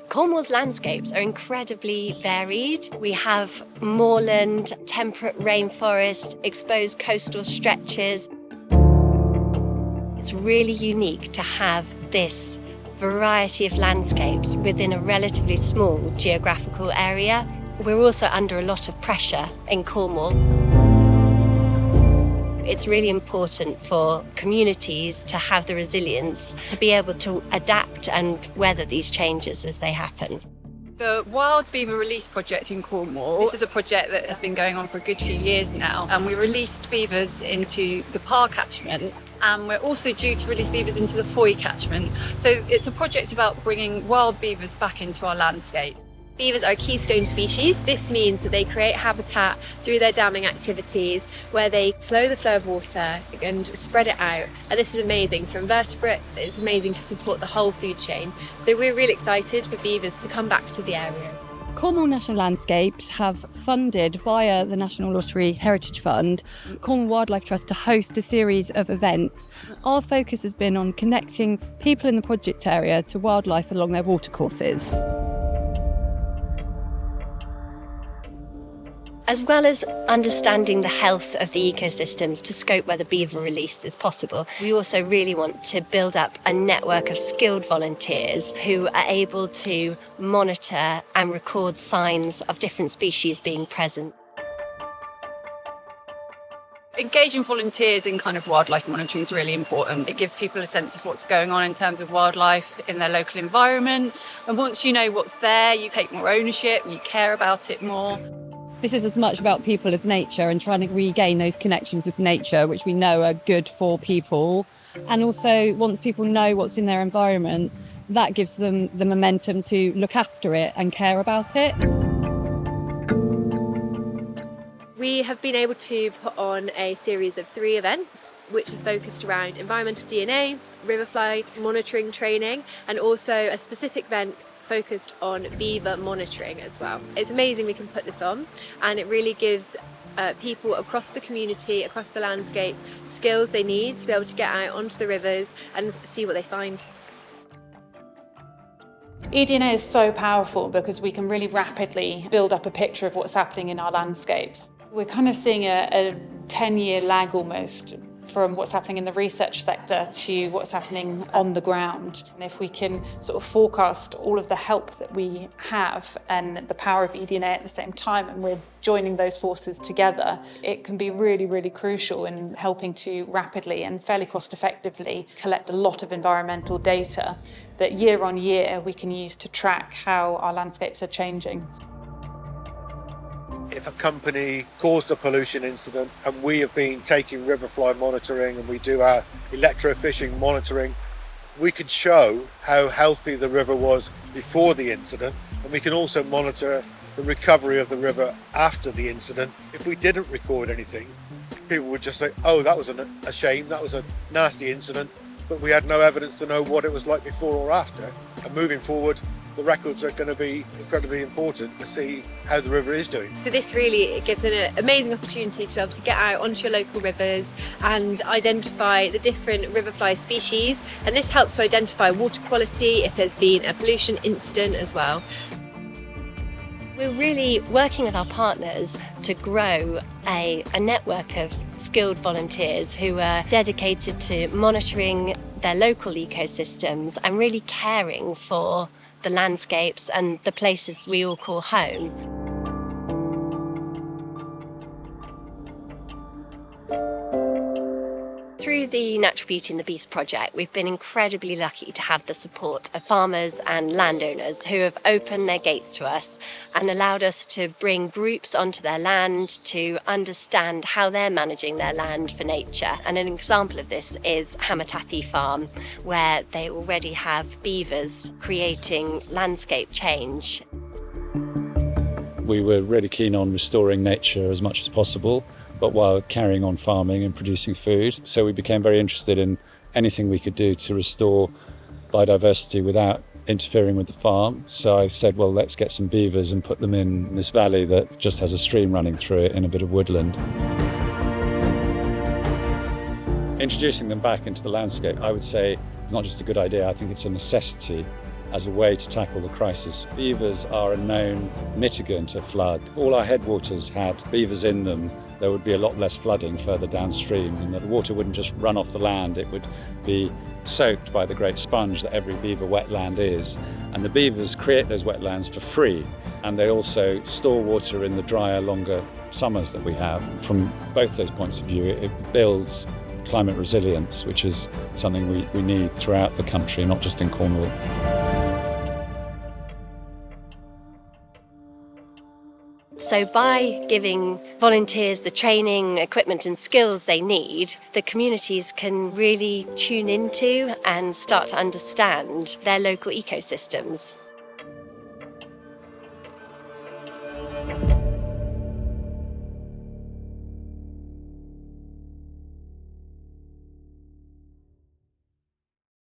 Cornwall's landscapes are incredibly varied. We have moorland, temperate rainforest, exposed coastal stretches. It's really unique to have this variety of landscapes within a relatively small geographical area. We're also under a lot of pressure in Cornwall. It's really important for communities to have the resilience to be able to adapt and weather these changes as they happen. The Wild Beaver Release Project in Cornwall, this is a project that has been going on for a good few years now, and we released beavers into the Parr catchment, and we're also due to release beavers into the Foy catchment. So it's a project about bringing wild beavers back into our landscape. Beavers are a keystone species. This means that they create habitat through their damming activities where they slow the flow of water and spread it out. And this is amazing for invertebrates. It's amazing to support the whole food chain. So we're really excited for beavers to come back to the area. Cornwall National Landscapes have funded via the National Lottery Heritage Fund Cornwall Wildlife Trust to host a series of events. Our focus has been on connecting people in the project area to wildlife along their watercourses. As well as understanding the health of the ecosystems to scope whether beaver release is possible, we also really want to build up a network of skilled volunteers who are able to monitor and record signs of different species being present. Engaging volunteers in kind of wildlife monitoring is really important. It gives people a sense of what's going on in terms of wildlife in their local environment. And once you know what's there, you take more ownership and you care about it more. This is as much about people as nature and trying to regain those connections with nature, which we know are good for people. And also, once people know what's in their environment, that gives them the momentum to look after it and care about it. We have been able to put on a series of 3 events which are focused around environmental DNA, riverfly monitoring training, and also a specific event focused on beaver monitoring as well. It's amazing we can put this on, and it really gives people across the community, across the landscape, skills they need to be able to get out onto the rivers and see what they find. eDNA is so powerful because we can really rapidly build up a picture of what's happening in our landscapes. We're kind of seeing a 10-year lag almost from what's happening in the research sector to what's happening on the ground. And if we can sort of forecast all of the help that we have and the power of eDNA at the same time, and we're joining those forces together, it can be really, really crucial in helping to rapidly and fairly cost effectively collect a lot of environmental data that year on year we can use to track how our landscapes are changing. If a company caused a pollution incident and we have been taking riverfly monitoring and we do our electrofishing monitoring, we could show how healthy the river was before the incident, and we can also monitor the recovery of the river after the incident. If we didn't record anything, people would just say, oh, that was a shame, that was a nasty incident, but we had no evidence to know what it was like before or after. And moving forward, the records are going to be incredibly important to see how the river is doing. So this really gives an amazing opportunity to be able to get out onto your local rivers and identify the different riverfly species, and this helps to identify water quality if there's been a pollution incident as well. We're really working with our partners to grow a network of skilled volunteers who are dedicated to monitoring their local ecosystems and really caring for the landscapes and the places we all call home. Through the Natural Beauty and the Beast project, we've been incredibly lucky to have the support of farmers and landowners who have opened their gates to us and allowed us to bring groups onto their land to understand how they're managing their land for nature. And an example of this is Hamatathi Farm, where they already have beavers creating landscape change. We were really keen on restoring nature as much as possible, but while carrying on farming and producing food. So we became very interested in anything we could do to restore biodiversity without interfering with the farm. So I said, well, let's get some beavers and put them in this valley that just has a stream running through it in a bit of woodland. Introducing them back into the landscape, I would say, is not just a good idea, I think it's a necessity as a way to tackle the crisis. Beavers are a known mitigant of flood. If all our headwaters had beavers in them, there would be a lot less flooding further downstream, and the water wouldn't just run off the land, it would be soaked by the great sponge that every beaver wetland is. And the beavers create those wetlands for free, and they also store water in the drier, longer summers that we have. From both those points of view, it builds climate resilience, which is something we need throughout the country, not just in Cornwall. So by giving volunteers the training, equipment and skills they need, the communities can really tune into and start to understand their local ecosystems.